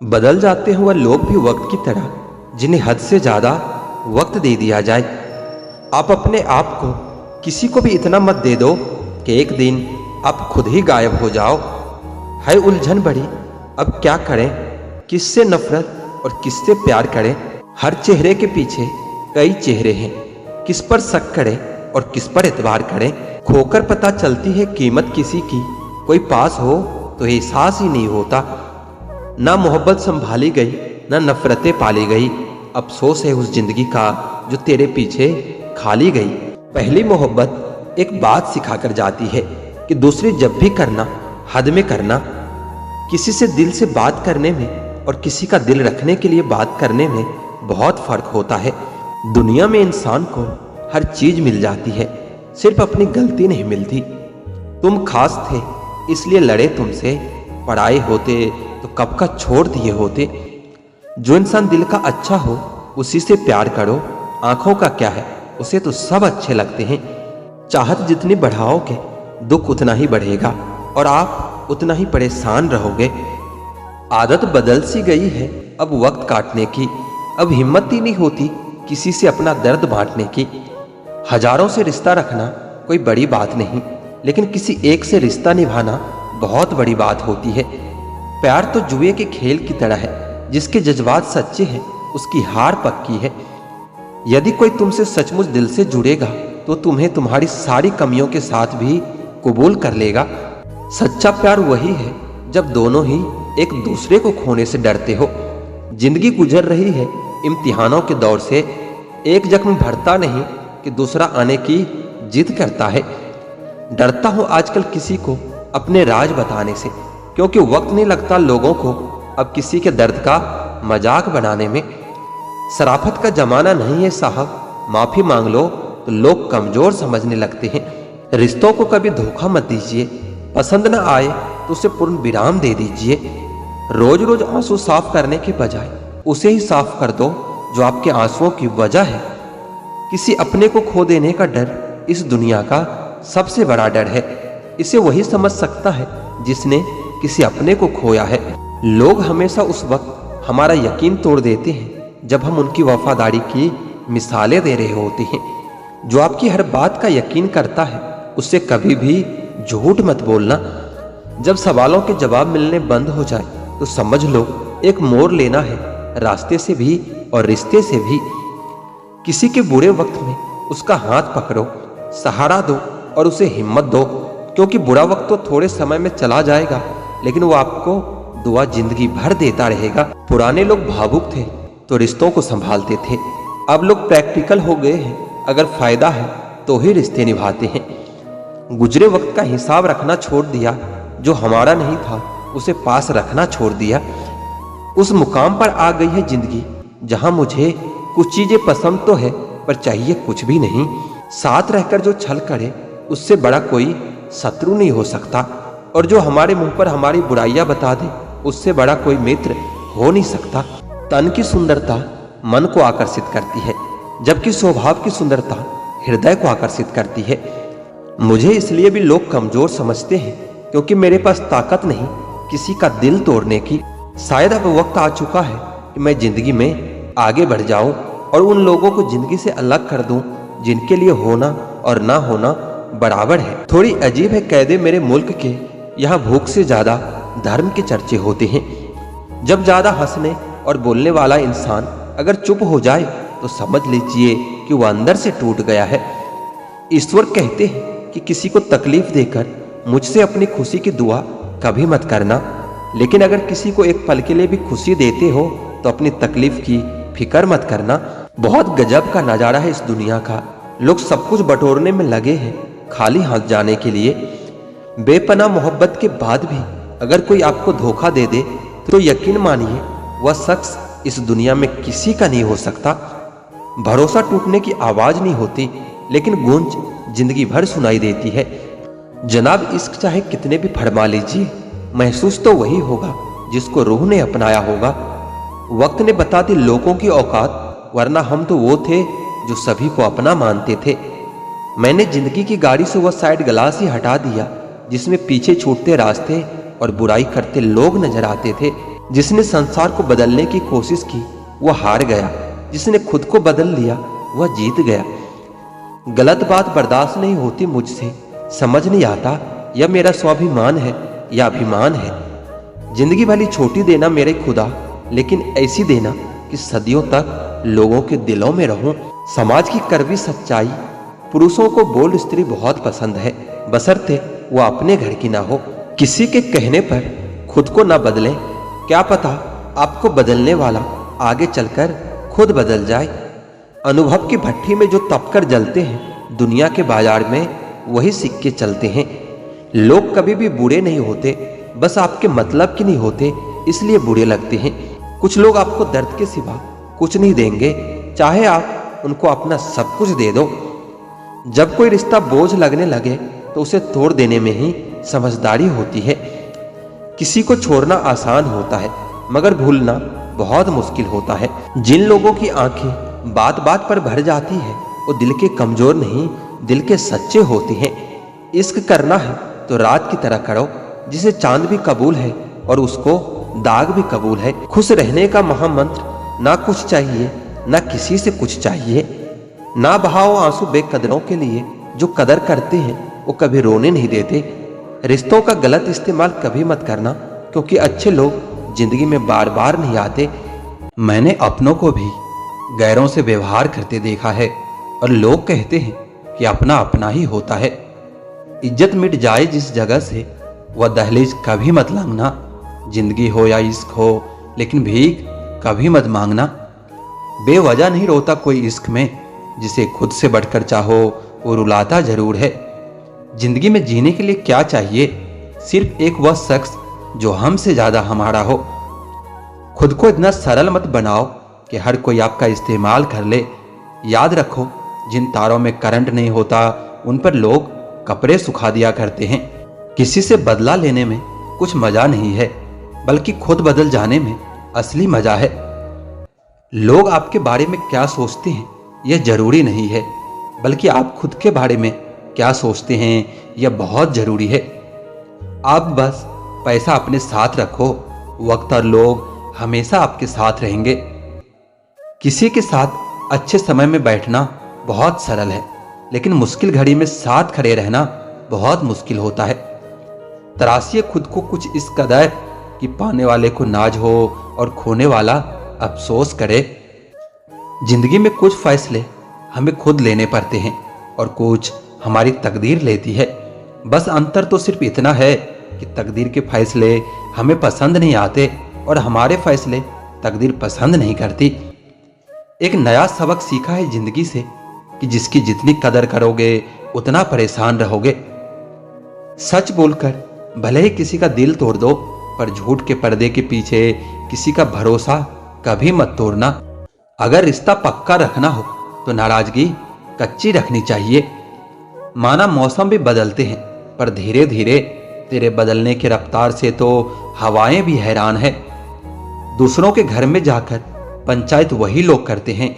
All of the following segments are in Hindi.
बदल जाते हैं वह लोग भी वक्त की तरह, जिन्हें हद से ज्यादा वक्त दे दिया जाए। आप अपने आप को किसी को भी इतना मत दे दो कि एक दिन आप खुद ही गायब हो जाओ। है उलझन बड़ी, अब क्या करें, किससे नफरत और किससे प्यार करें। हर चेहरे के पीछे कई चेहरे हैं, किस पर शक करें और किस पर एतबार करें। खोकर पता चलती है कीमत किसी की, कोई पास हो तो एहसास ही नहीं होता। ना मोहब्बत संभाली गई, ना नफरतें पाली गई। अफसोस है उस जिंदगी का जो तेरे पीछे खाली गई। पहली मोहब्बत एक बात सिखा कर जाती है कि दूसरी जब भी करना हद में करना। किसी से दिल से बात करने में और किसी का दिल रखने के लिए बात करने में बहुत फर्क होता है। दुनिया में इंसान को हर चीज मिल जाती है, सिर्फ अपनी गलती नहीं मिलती। तुम खास थे इसलिए लड़े तुमसे, पराए होते तो कब का छोड़ दिए होते। जो इंसान दिल का अच्छा हो उसी से प्यार करो। आंखों का क्या है, उसे तो सब अच्छे लगते हैं। चाहत जितनी बढ़ाओगे दुख उतना ही बढ़ेगा और आप उतना ही परेशान रहोगे। आदत बदल सी गई है अब वक्त काटने की, अब हिम्मत ही नहीं होती किसी से अपना दर्द बांटने की। हजारों से रिश्ता रखना कोई बड़ी बात नहीं, लेकिन किसी एक से रिश्ता निभाना बहुत बड़ी बात होती है। प्यार तो जुए के खेल की तरह है, जिसके जज्बात सच्चे हैं उसकी हार पक्की है। यदि कोई तुमसे सचमुच दिल से जुड़ेगा तो तुम्हें तुम्हारी सारी कमियों के साथ भी कबूल कर लेगा। सच्चा प्यार वही है जब दोनों ही एक दूसरे को खोने से डरते हो। जिंदगी गुजर रही है इम्तिहानों के दौर से, एक जख्म भरता नहीं कि दूसरा आने की जिद करता है। डरता हूं आजकल किसी को अपने राज बताने से, क्योंकि वक्त नहीं लगता लोगों को अब किसी के दर्द का मजाक बनाने में। शराफत का जमाना नहीं है साहब, माफी मांग लो तो लोग कमजोर समझने लगते हैं। रिश्तों को कभी धोखा मत दीजिए, पसंद न आए तो उसे पूर्ण विराम दे दीजिए। रोज रोज आंसू साफ करने के बजाय उसे ही साफ कर दो जो आपके आंसुओं की वजह है। किसी अपने को खो देने का डर इस दुनिया का सबसे बड़ा डर है। इसे वही समझ सकता है जिसने किसी अपने को खोया है। लोग हमेशा उस वक्त हमारा यकीन तोड़ देते हैं जब हम उनकी वफादारी की मिसालें दे रहे होते हैं। जो आपकी हर बात का यकीन करता है उससे कभी भी झूठ मत बोलना। जब सवालों के जवाब मिलने बंद हो जाए तो समझ लो एक मोड़ लेना है, रास्ते से भी और रिश्ते से भी। किसी के बुरे वक्त में उसका हाथ पकड़ो, सहारा दो और उसे हिम्मत दो, क्योंकि बुरा वक्त तो थोड़े समय में चला जाएगा लेकिन वो आपको दुआ जिंदगी भर देता रहेगा। पुराने लोग भावुक थे तो रिश्तों को संभालते थे, अब लोग प्रैक्टिकल हो गए हैं। अगर फायदा है तो ही रिश्ते निभाते हैं। गुजरे वक्त का हिसाब रखना छोड़ दिया, जो हमारा नहीं था उसे पास रखना छोड़ दिया। उस मुकाम पर आ गई है जिंदगी जहां मुझे कुछ चीजें पसंद तो है पर चाहिए कुछ भी नहीं। साथ रहकर जो छल करे उससे बड़ा कोई शत्रु नहीं हो सकता, और जो हमारे मुंह पर हमारी बुराइयां बता दे उससे बड़ा कोई मित्र हो नहीं सकता। तन की सुंदरता मन को आकर्षित करती है, जबकि स्वभाव की सुंदरता हृदय को आकर्षित करती है। मुझे इसलिए भी लोग कमजोर समझते हैं क्योंकि मेरे पास ताकत नहीं किसी का दिल तोड़ने की। शायद अब वक्त आ चुका है कि मैं जिंदगी में आगे बढ़ जाऊं और उन लोगों को जिंदगी से अलग कर दूं जिनके लिए होना और ना होना बराबर है। थोड़ी अजीब है कैदे मेरे मुल्क के, यहाँ भूख से ज्यादा धर्म के चर्चे होते हैं। जब ज्यादा हंसने और बोलने वाला इंसान अगर चुप हो जाए तो समझ लीजिए कि वह अंदर से टूट गया है। ईश्वर कहते हैं कि किसी को तकलीफ देकर मुझसे अपनी खुशी की दुआ कभी मत करना, लेकिन अगर किसी को एक पल के लिए भी खुशी देते हो तो अपनी तकलीफ की फिक्र मत करना। बहुत गजब का नजारा है इस दुनिया का, लोग सब कुछ बटोरने में लगे हैं खाली हाथ जाने के लिए। बेपनाह मोहब्बत के बाद भी अगर कोई आपको धोखा दे दे तो यकीन मानिए वह शख्स इस दुनिया में किसी का नहीं हो सकता। भरोसा टूटने की आवाज नहीं होती, लेकिन गूंज जिंदगी भर सुनाई देती है। जनाब इश्क चाहे कितने भी फरमा लीजिए, महसूस तो वही होगा जिसको रूह ने अपनाया होगा। वक्त ने बता दी लोगों की औकात, वरना हम तो वो थे जो सभी को अपना मानते थे। मैंने जिंदगी की गाड़ी से वह साइड ग्लास ही हटा दिया जिसमें पीछे छूटते रास्ते और बुराई करते लोग नजर आते थे। जिसने संसार को बदलने की कोशिश की वह हार गया, जिसने खुद को बदल लिया वह जीत गया। गलत बात बर्दाश्त नहीं होती मुझसे, समझ नहीं आता यह मेरा स्वाभिमान है या अभिमान है। जिंदगी भली छोटी देना मेरे खुदा, लेकिन ऐसी देना कि सदियों तक लोगों के दिलों में रहूं। समाज की कड़वी सच्चाई, पुरुषों को बोल्ड स्त्री बहुत पसंद है, बशर्ते वो अपने घर की ना हो। किसी के कहने पर खुद को ना बदलें, क्या पता आपको बदलने वाला आगे चलकर खुद बदल जाए। अनुभव की भट्टी में जो तपकर जलते हैं, दुनिया के बाजार में वही सिक्के चलते हैं। लोग कभी भी बुरे नहीं होते, बस आपके मतलब के नहीं होते, इसलिए बुरे लगते हैं। कुछ लोग आपको दर्द के सिवा कुछ नहीं देंगे, चाहे आप उनको अपना सब कुछ दे दो। जब कोई रिश्ता बोझ लगने लगे तो उसे तोड़ देने में ही समझदारी होती है। किसी को छोड़ना आसान होता है, मगर भूलना बहुत मुश्किल होता है। जिन लोगों की आंखें बात बात पर भर जाती है वो दिल के कमजोर नहीं, दिल के सच्चे होते हैं। इश्क करना है तो रात की तरह करो, जिसे चांद भी कबूल है और उसको दाग भी कबूल है। खुश रहने का महामंत्र, ना कुछ चाहिए ना किसी से कुछ चाहिए। ना बहाओ आंसू बेकदरों के लिए, जो कदर करते हैं वो कभी रोने नहीं देते। रिश्तों का गलत इस्तेमाल कभी मत करना, क्योंकि अच्छे लोग जिंदगी में बार बार नहीं आते। मैंने अपनों को भी गैरों से व्यवहार करते देखा है, और लोग कहते हैं कि अपना अपना ही होता है। इज्जत मिट जाए जिस जगह से, वह दहलीज कभी मत लांघना। जिंदगी हो या इश्क हो, लेकिन भीख कभी मत मांगना। बेवजह नहीं रोता कोई इश्क में, जिसे खुद से बढ़कर चाहो वो रुलाता जरूर है। जिंदगी में जीने के लिए क्या चाहिए? सिर्फ एक वह शख्स जो हमसे ज्यादा हमारा हो। खुद को इतना सरल मत बनाओ कि हर कोई आपका इस्तेमाल कर ले। याद रखो, जिन तारों में करंट नहीं होता उन पर लोग कपड़े सुखा दिया करते हैं। किसी से बदला लेने में कुछ मजा नहीं है, बल्कि खुद बदल जाने में असली मजा है। लोग आपके बारे में क्या सोचते हैं यह जरूरी नहीं है, बल्कि आप खुद के बारे में क्या सोचते हैं यह बहुत जरूरी है। आप बस पैसा अपने साथ रखो, वक्त और लोग हमेशा आपके साथ रहेंगे। किसी के साथ अच्छे समय में बैठना बहुत सरल है, लेकिन मुश्किल घड़ी में साथ खड़े रहना बहुत मुश्किल होता है। तराशिए खुद को कुछ इस कदर कि पाने वाले को नाज हो और खोने वाला अफसोस करे। जिंदगी में कुछ फैसले हमें खुद लेने पड़ते हैं और कुछ हमारी तकदीर लेती है। बस अंतर तो सिर्फ इतना है कि तकदीर के फैसले हमें पसंद नहीं आते और हमारे फैसले तकदीर पसंद नहीं करती। एक नया सबक सीखा है जिंदगी से कि जिसकी जितनी कदर करोगे उतना परेशान रहोगे। सच बोलकर भले ही किसी का दिल तोड़ दो, पर झूठ के पर्दे के पीछे किसी का भरोसा कभी मत तोड़ना। अगर रिश्ता पक्का रखना हो तो नाराजगी कच्ची रखनी चाहिए। माना मौसम भी बदलते हैं, पर धीरे धीरे तेरे बदलने की रफ्तार से तो हवाएं भी हैरान है। दूसरों के घर में जाकर पंचायत वही लोग करते हैं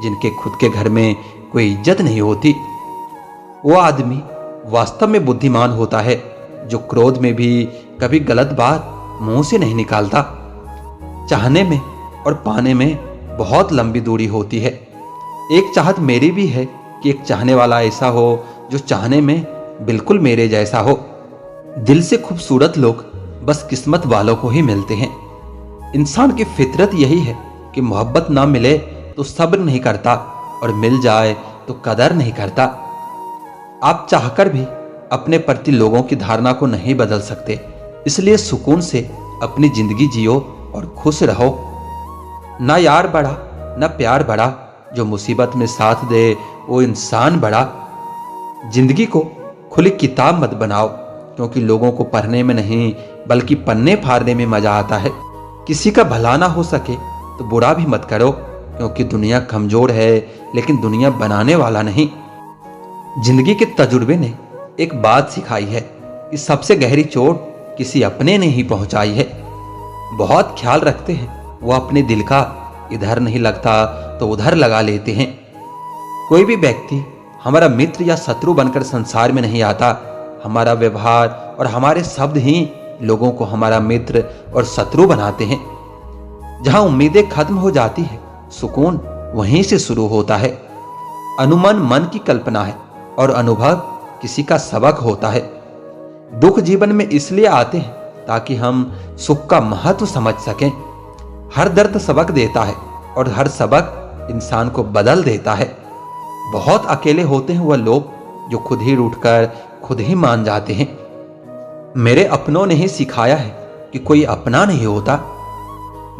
जिनके खुद के घर में कोई इज्जत नहीं होती। वो आदमी वास्तव में बुद्धिमान होता है जो क्रोध में भी कभी गलत बात मुंह से नहीं निकालता। चाहने में और पाने में बहुत लंबी दूरी होती है। एक चाहत मेरी भी है कि एक चाहने वाला ऐसा हो जो चाहने में बिल्कुल मेरे जैसा हो। दिल से खूबसूरत लोग बस किस्मत वालों को ही मिलते हैं। इंसान की फितरत यही है कि मोहब्बत ना मिले तो सब्र नहीं करता और मिल जाए तो कदर नहीं करता। आप चाहकर भी अपने प्रति लोगों की धारणा को नहीं बदल सकते, इसलिए सुकून से अपनी जिंदगी जियो और खुश रहो। ना यार बड़ा ना प्यार बड़ा, जो मुसीबत में साथ दे वो इंसान बड़ा। जिंदगी को खुली किताब मत बनाओ, क्योंकि लोगों को पढ़ने में नहीं बल्कि पन्ने फाड़ने में मजा आता है। किसी का भला ना हो सके तो बुरा भी मत करो, क्योंकि दुनिया कमजोर है लेकिन दुनिया बनाने वाला नहीं। जिंदगी के तजुर्बे ने एक बात सिखाई है कि सबसे गहरी चोट किसी अपने ने ही पहुंचाई है। बहुत ख्याल रखते हैं वो अपने दिल का, इधर नहीं लगता तो उधर लगा लेते हैं। कोई भी व्यक्ति हमारा मित्र या शत्रु बनकर संसार में नहीं आता। हमारा व्यवहार और हमारे शब्द ही लोगों को हमारा मित्र और शत्रु बनाते हैं। जहां उम्मीदें खत्म हो जाती है, सुकून वहीं से शुरू होता है। अनुमान मन की कल्पना है और अनुभव किसी का सबक होता है। दुख जीवन में इसलिए आते हैं ताकि हम सुख का महत्व समझ सकें। हर दर्द सबक देता है और हर सबक इंसान को बदल देता है। बहुत अकेले होते हैं वह लोग जो खुद ही रूठकर खुद ही मान जाते हैं। मेरे अपनों ने ही सिखाया है कि कोई अपना नहीं होता।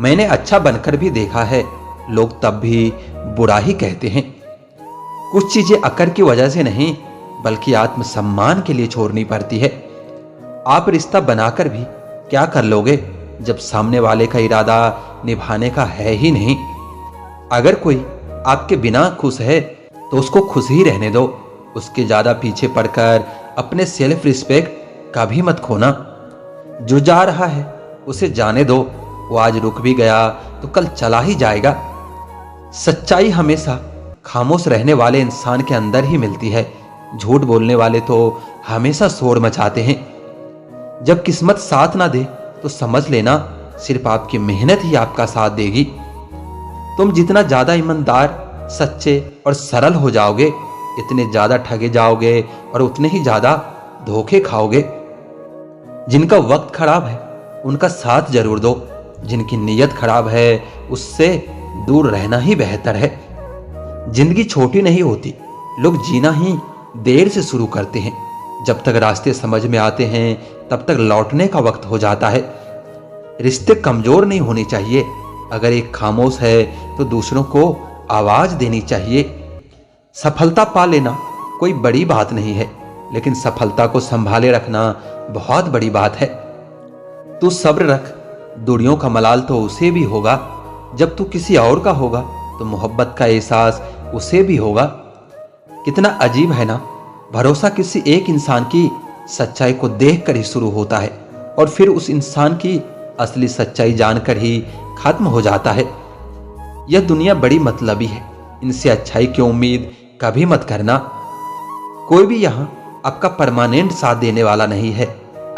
मैंने अच्छा बनकर भी देखा है, लोग तब भी बुरा ही कहते हैं। कुछ चीजें अकड़ की वजह से नहीं बल्कि आत्मसम्मान के लिए छोड़नी पड़ती है। आप रिश्ता बनाकर भी क्या कर लोगे जब सामने वाले का इरादा निभाने का है ही नहीं। अगर कोई आपके बिना खुश है तो उसको खुश ही रहने दो। उसके ज्यादा पीछे पड़कर अपने सेल्फ रिस्पेक्ट का भी मत खोना। जो जा रहा है उसे जाने दो। वो आज रुक भी गया तो कल चला ही जाएगा। सच्चाई हमेशा खामोश रहने वाले इंसान के अंदर ही मिलती है। झूठ बोलने वाले तो हमेशा शोर मचाते हैं। जब किस्मत साथ ना दे तो समझ लेना सिर्फ आपकी मेहनत ही आपका साथ देगी। तुम जितना ज्यादा ईमानदार, सच्चे और सरल हो जाओगे, इतने ज्यादा ठगे जाओगे और उतने ही ज्यादा धोखे खाओगे। जिनका वक्त खराब है उनका साथ जरूर दो। जिनकी नीयत खराब है उससे दूर रहना ही बेहतर है। जिंदगी छोटी नहीं होती, लोग जीना ही देर से शुरू करते हैं। जब तक रास्ते समझ में आते हैं तब तक लौटने का वक्त हो जाता है। रिश्ते कमजोर नहीं होने चाहिए। अगर एक खामोश है तो दूसरों को आवाज देनी चाहिए। सफलता पा लेना कोई बड़ी बात नहीं है, लेकिन सफलता को संभाले रखना बहुत बड़ी बात है। तू सब्र रख, दूरियों का मलाल तो उसे भी होगा। जब तू किसी और का होगा तो मोहब्बत का एहसास उसे भी होगा। कितना अजीब है ना, भरोसा किसी एक इंसान की सच्चाई को देखकर ही शुरू होता है और फिर उस इंसान की असली सच्चाई जानकर ही खत्म हो जाता है। यह दुनिया बड़ी मतलबी है, इनसे अच्छाई की उम्मीद कभी मत करना। कोई भी यहां आपका परमानेंट साथ देने वाला नहीं है।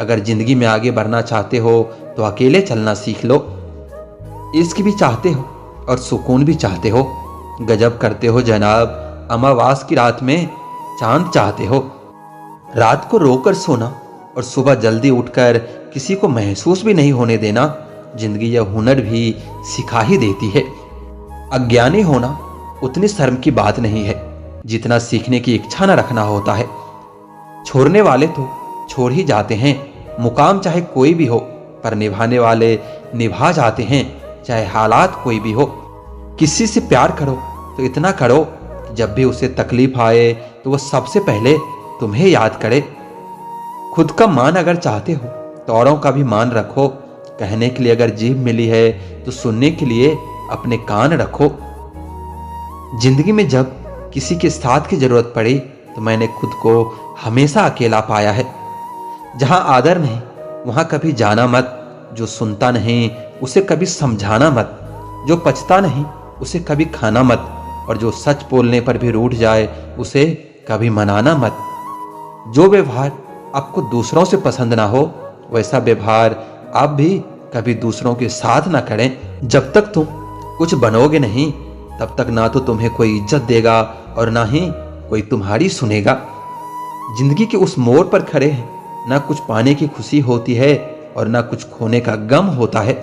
अगर जिंदगी में आगे बढ़ना चाहते हो तो अकेले चलना सीख लो। इश्क भी चाहते हो और सुकून भी चाहते हो। गजब करते हो जनाब, अमावास की रात में चांद चाहते हो। रात को रोकर सोना और सुबह जल्दी उठकर किसी को महसूस भी नहीं होने देना, जिंदगी यह हुनर भी सिखा ही देती है। अज्ञानी होना उतनी शर्म की बात नहीं है जितना सीखने की इच्छा न रखना होता है। छोड़ने वाले तो छोड़ ही जाते हैं, मुकाम चाहे कोई भी हो, पर निभाने वाले निभा जाते हैं, चाहे हालात कोई भी हो। किसी से प्यार करो तो इतना करो कि जब भी उसे तकलीफ आए तो वह सबसे पहले तुम्हें याद करे। खुद का मान अगर चाहते हो तो औरों का भी मान रखो। कहने के लिए अगर जीभ मिली है तो सुनने के लिए अपने कान रखो। जिंदगी में जब किसी के साथ की जरूरत पड़ी तो मैंने खुद को हमेशा अकेला पाया है। जहां आदर नहीं वहां कभी जाना मत। जो सुनता नहीं उसे कभी समझाना मत। जो पचता नहीं उसे कभी खाना मत। और जो सच बोलने पर भी रूठ जाए उसे कभी मनाना मत। जो व्यवहार आपको दूसरों से पसंद ना हो वैसा व्यवहार आप भी कभी दूसरों के साथ ना करें। जब तक तुम कुछ बनोगे नहीं तब तक ना तो तुम्हें कोई इज्जत देगा और ना ही कोई तुम्हारी सुनेगा। जिंदगी के उस मोड़ पर खड़े हैं, ना कुछ पाने की खुशी होती है और ना कुछ खोने का गम होता है।